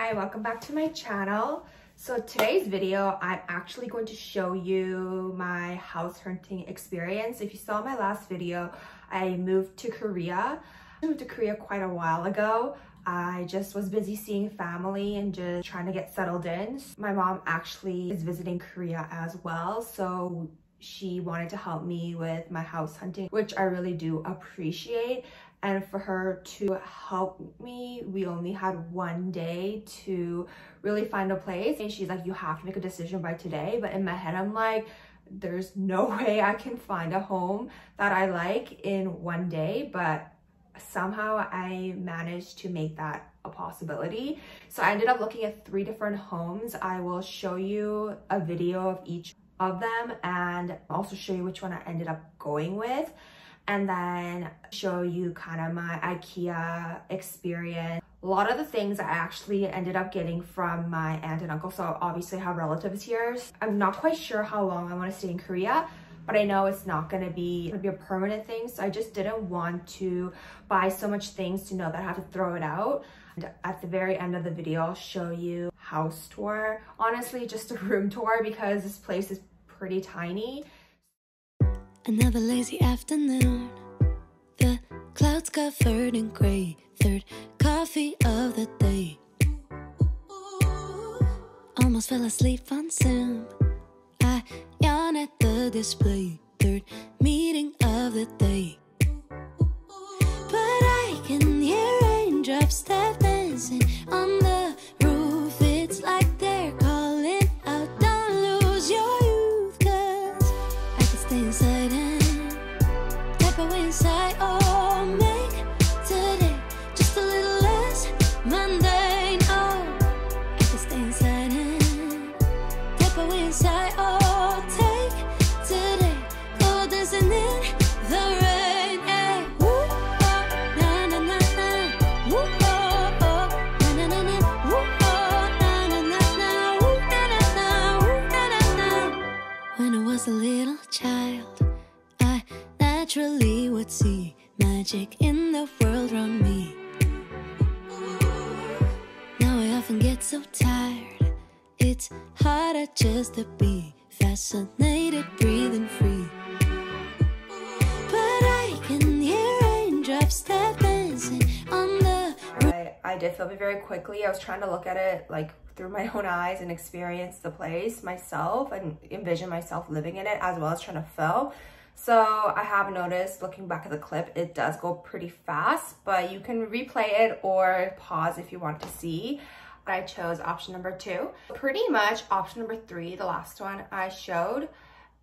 Hi, welcome back to my channel. So today's video, I'm actually going to show you my house hunting experience. If you saw my last video, I moved to Korea. I moved to Korea quite a while ago. I just was busy seeing family and just trying to get settled in. My mom actually is visiting Korea as well, so she wanted to help me with my house hunting, which I really do appreciate. And for her to help me, we only had one day to really find a place. And she's like, you have to make a decision by today. But in my head, I'm like, there's no way I can find a home that I like in one day. But somehow I managed to make that a possibility. So I ended up looking at 3 different homes. I will show you a video of each of them and also show you which one I ended up going with, and then show you kind of my IKEA experience. A lot of the things I actually ended up getting from my aunt and uncle, so obviously I have relatives here. I'm not quite sure how long I want to stay in Korea, but I know it's not going to be a permanent thing, so I just didn't want to buy so much things to know that I have to throw it out. And at the very end of the video, I'll show you house tour. Honestly, just a room tour because this place is pretty tiny. Another lazy afternoon, the clouds covered in gray, third coffee of the day. Almost fell asleep on Zoom, I yawn at the display, third meeting of the day. But I can hear raindrops step dancing on the roof. It's like they're calling out, don't lose your youth, 'cause I can stay inside and type away inside. Oh, make today just a little less mundane. Oh, I can stay inside and type away inside. Oh, take today, go dancing in the rain. Hey, woo, oh, na na na na, woo, oh, oh, na na na na, woo, oh, na na na na, woo, na na na, woo, na na na. When I was a little child, I naturally would see magic in the world around me. Now I often get so tired, it's harder just to be fascinated, breathing free. But I can hear raindrops step dancing on the roof. I did film it very quickly. I was trying to look at it like through my own eyes and experience the place myself and envision myself living in it, as well as trying to film. So I have noticed, looking back at the clip, it does go pretty fast, but you can replay it or pause if you want to see. I chose option number 2. Pretty much option number 3, the last one I showed,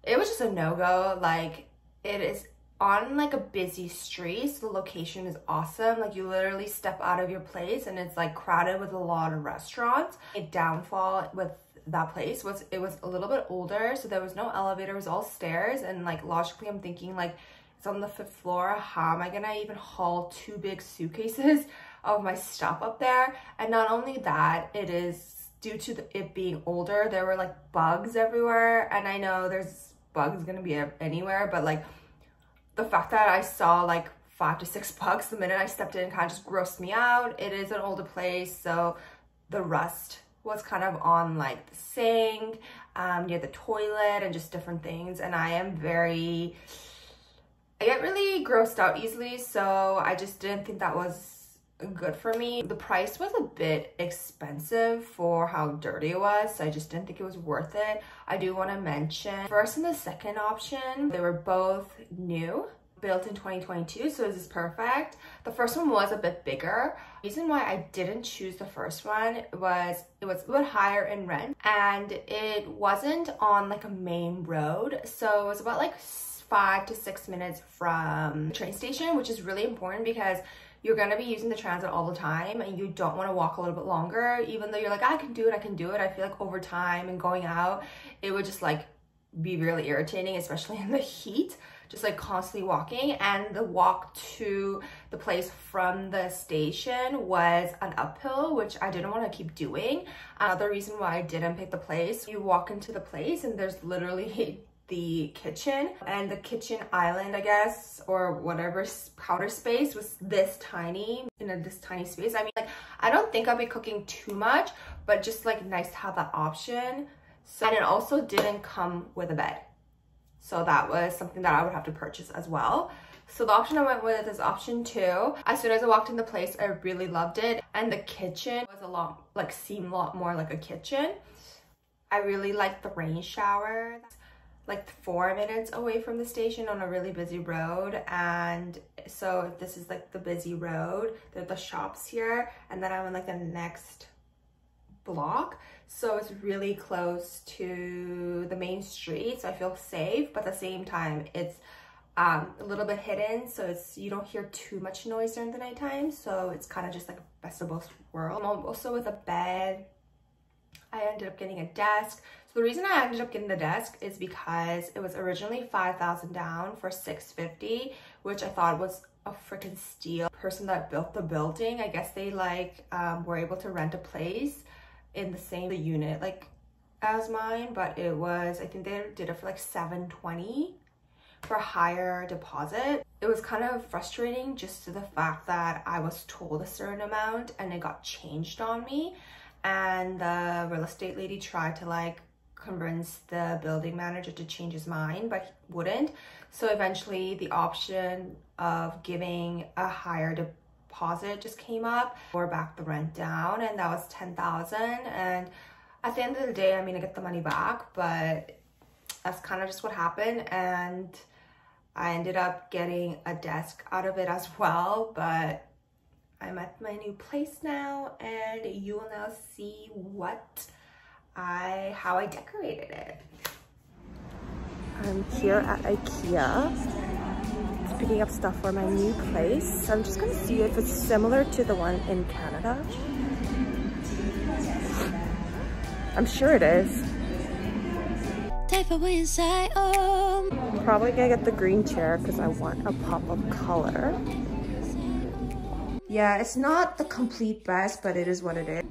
it was just a no-go. Like, it is on like a busy street, so the location is awesome. Like, you literally step out of your place and it's like crowded with a lot of restaurants. A downfall with that place was it was a little bit older, so there was no elevator, it was all stairs, and like logically I'm thinking, like, it's on the 5th floor, how am I gonna even haul 2 big suitcases of my stuff up there? And not only that, it is due to it being older, there were like bugs everywhere, and I know there's bugs gonna be anywhere, but like the fact that I saw like 5 to 6 bugs the minute I stepped in kind of just grossed me out. It is an older place, so the rust was kind of on like the sink, near the toilet, and just different things. And I get really grossed out easily, so I just didn't think that was good for me. The price was a bit expensive for how dirty it was, so I just didn't think it was worth it. I do want to mention, first and the second option, they were both new, built in 2022, so this is perfect. The first one was a bit bigger. The reason why I didn't choose the first one was it was a bit higher in rent, and it wasn't on like a main road, so it was about like 5 to 6 minutes from the train station, which is really important because you're going to be using the transit all the time and you don't want to walk a little bit longer, even though you're like, I can do it, I can do it. I feel like over time and going out, it would just like be really irritating, especially in the heat, just like constantly walking. And the walk to the place from the station was an uphill, which I didn't want to keep doing. Another reason why I didn't pick the place, you walk into the place and there's literally the kitchen, and the kitchen island, I guess, or whatever counter space was this tiny, this tiny space. I mean, like, I don't think I'll be cooking too much, but just like nice to have that option. So, and it also didn't come with a bed. So that was something that I would have to purchase as well. So the option I went with is option 2. As soon as I walked in the place, I really loved it. And the kitchen was a lot, like, seemed a lot more like a kitchen. I really liked the rain shower. Like 4 minutes away from the station on a really busy road. And so this is like the busy road. There are the shops here. And then I'm in like the next block. So it's really close to the main street. So I feel safe, but at the same time, it's a little bit hidden, so you don't hear too much noise during the nighttime, so it's kind of just like a best of both worlds. Also with a bed, I ended up getting a desk. So the reason I ended up getting the desk is because it was originally $5,000 down for $650, which I thought was a freaking steal. The person that built the building, I guess they like were able to rent a place in the same unit like as mine, but it was, I think they did it for like $720 for a higher deposit. It was kind of frustrating just to the fact that I was told a certain amount and it got changed on me, and the real estate lady tried to like convince the building manager to change his mind, but he wouldn't. So eventually the option of giving a higher deposit just came up, or back the rent down, and that was $10,000. And at the end of the day, I mean, I get the money back, but that's kind of just what happened. And I ended up getting a desk out of it as well, but I'm at my new place now, and you will now see how I decorated it. I'm here at IKEA, just picking up stuff for my new place. So I'm just gonna see if it's similar to the one in Canada. I'm sure it is. I'm probably gonna get the green chair because I want a pop of color. Yeah, it's not the complete best, but it is what it is.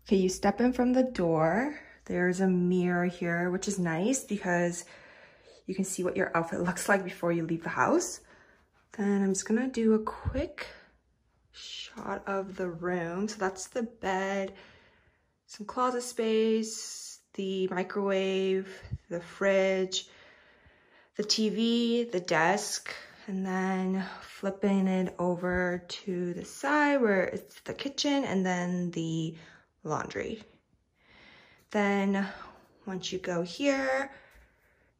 Okay, you step in from the door. There's a mirror here, which is nice because you can see what your outfit looks like before you leave the house. Then I'm just gonna do a quick shot of the room. So that's the bed, some closet space, the microwave, the fridge, the TV, the desk, and then flipping it over to the side where it's the kitchen and then the laundry. Then once you go here,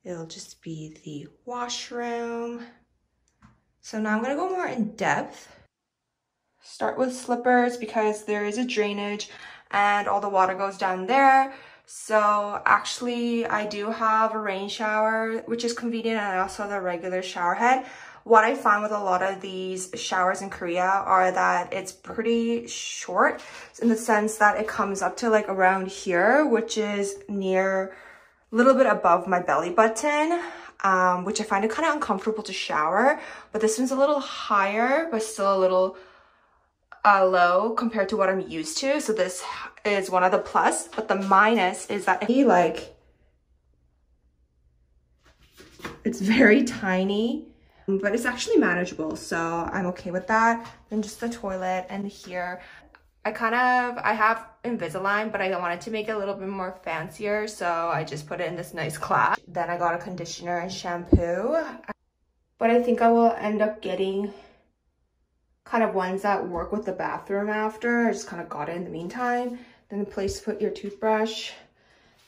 it'll just be the washroom. So now I'm gonna go more in depth. Start with slippers because there is a drainage and all the water goes down there. So actually I do have a rain shower, which is convenient, and I also have the regular shower head. What I find with a lot of these showers in Korea are that it's pretty short in the sense that it comes up to like around here, which is near a little bit above my belly button. Which I find it kind of uncomfortable to shower, but this one's a little higher, but still a little low compared to what I'm used to. So this is one of the plus, but the minus is that it's very tiny, but it's actually manageable. So I'm okay with that. Then just the toilet, and here I have Invisalign, but I wanted to make it a little bit more fancier, so I just put it in this nice glass. Then I got a conditioner and shampoo, but I think I will end up getting kind of ones that work with the bathroom after. I just kind of got it in the meantime. Then a place to put your toothbrush,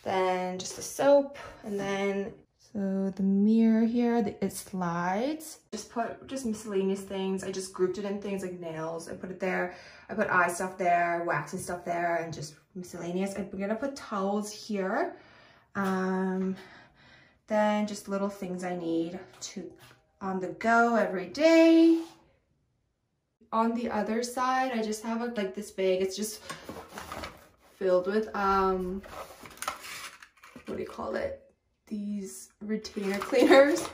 then just the soap, and then so the mirror here, it slides. Just miscellaneous things. I just grouped it in things like nails. I put it there. I put eye stuff there, waxing stuff there, and just miscellaneous. I'm gonna put towels here. Then just little things I need to on the go every day. On the other side, I just have like this bag. It's just filled with what do you call it? These retainer cleaners.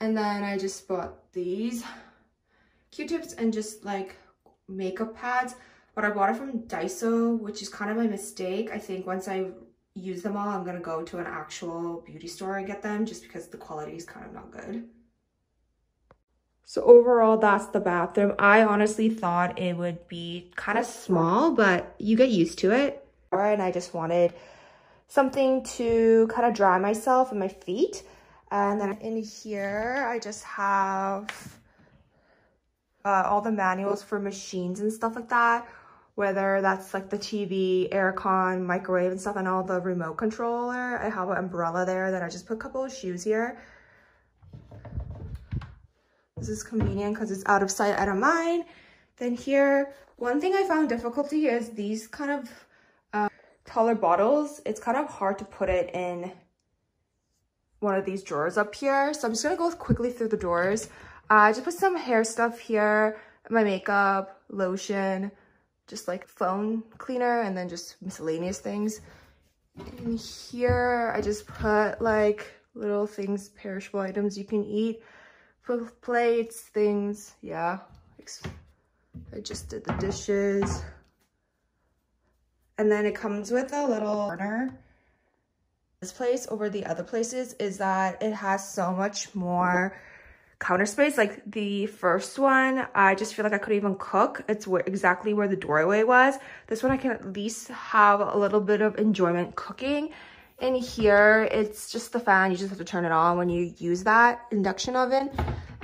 And then I just bought these Q-tips and just like makeup pads, but I bought it from Daiso, which is kind of my mistake. I think once I use them all, I'm gonna go to an actual beauty store and get them, just because the quality is kind of not good. So overall, that's the bathroom. I honestly thought it would be kind of small, but you get used to it. And I just wanted something to kind of dry myself and my feet. And then in here, I just have all the manuals for machines and stuff like that, whether that's like the TV, aircon, microwave and stuff, and all the remote controller. I have an umbrella there. Then I just put a couple of shoes here. This is convenient because it's out of sight, out of mind. Then here, one thing I found difficulty is these kind of taller bottles. It's kind of hard to put it in one of these drawers up here. So I'm just gonna go quickly through the drawers. I just put some hair stuff here, my makeup, lotion, just like phone cleaner, and then just miscellaneous things. In here, I just put like little things, perishable items you can eat, plates, things, yeah. I just did the dishes. And then it comes with a little burner. This place over the other places is that it has so much more counter space. Like the first one, I just feel like I couldn't even cook. It's exactly where the doorway was. This one I can at least have a little bit of enjoyment cooking. In here, it's just the fan. You just have to turn it on when you use that induction oven.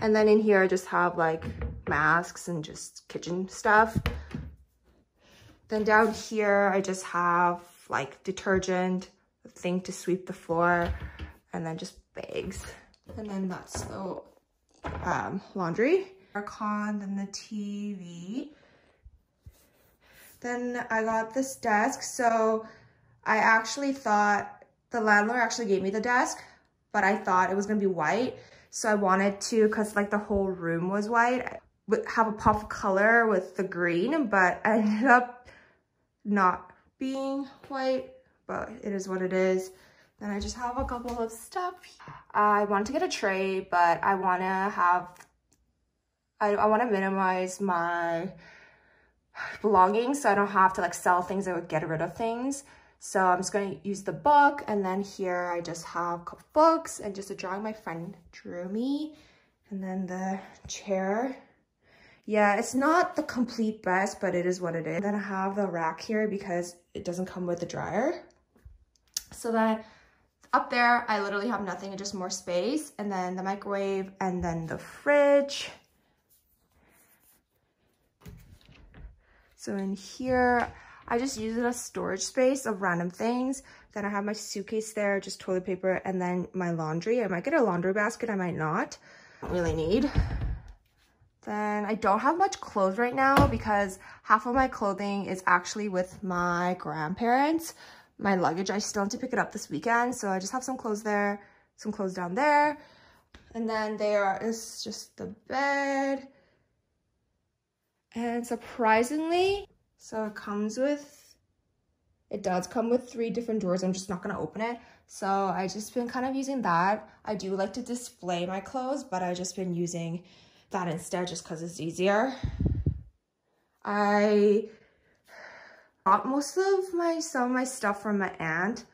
And then in here, I just have like masks and just kitchen stuff. Then down here, I just have like detergent, a thing to sweep the floor, and then just bags. And then that's the laundry, aircon, then the TV. Then I got this desk. So I actually thought the landlord actually gave me the desk, but I thought it was gonna be white. So I wanted to, cause like the whole room was white, have a pop of color with the green, but I ended up not being white, but it is what it is. Then I just have a couple of stuff. I wanted to get a tray, but I want to minimize my belongings so I don't have to like sell things or get rid of things. So I'm just going to use the book, and then here I just have a couple books and just a drawing my friend drew me. And then the chair. Yeah, it's not the complete best, but it is what it is. And then I have the rack here because it doesn't come with the dryer. So then up there, I literally have nothing, just more space. And then the microwave, and then the fridge. So in here, I just use it as storage space of random things. Then I have my suitcase there, just toilet paper, and then my laundry. I might get a laundry basket, I might not. Don't really need. Then I don't have much clothes right now because half of my clothing is actually with my grandparents. My luggage, I still have to pick it up this weekend. So I just have some clothes there, some clothes down there. And then there is just the bed. And surprisingly, so it does come with 3 different drawers. I'm just not gonna open it. So I just been kind of using that. I do like to display my clothes, but I just been using that instead just because it's easier. I got most of some of my stuff from my aunt,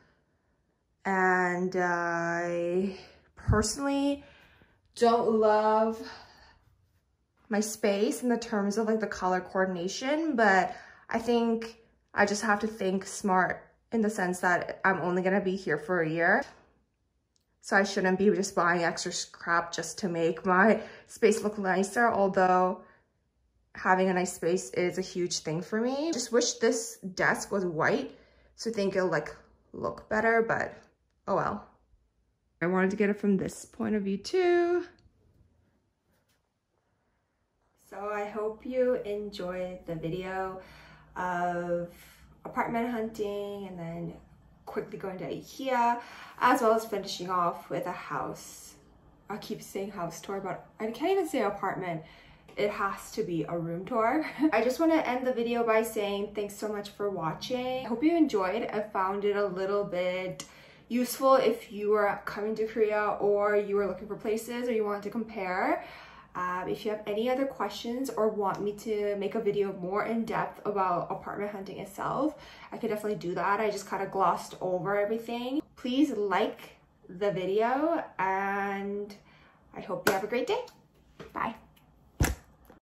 and I personally don't love my space in the terms of like the color coordination, but I think I just have to think smart in the sense that I'm only gonna be here for a year. So I shouldn't be just buying extra crap just to make my space look nicer, although having a nice space is a huge thing for me. Just wish this desk was white, so I think it'll like look better, but oh well. I wanted to get it from this point of view too. So I hope you enjoyed the video of apartment hunting and then quickly going to IKEA, as well as finishing off with a house. I keep saying house tour, but I can't even say apartment. It has to be a room tour. I just want to end the video by saying thanks so much for watching. I hope you enjoyed. I found it a little bit useful if you are coming to Korea or you are looking for places or you want to compare. If you have any other questions or want me to make a video more in depth about apartment hunting itself, I could definitely do that. I just kind of glossed over everything. Please like the video and I hope you have a great day. Bye.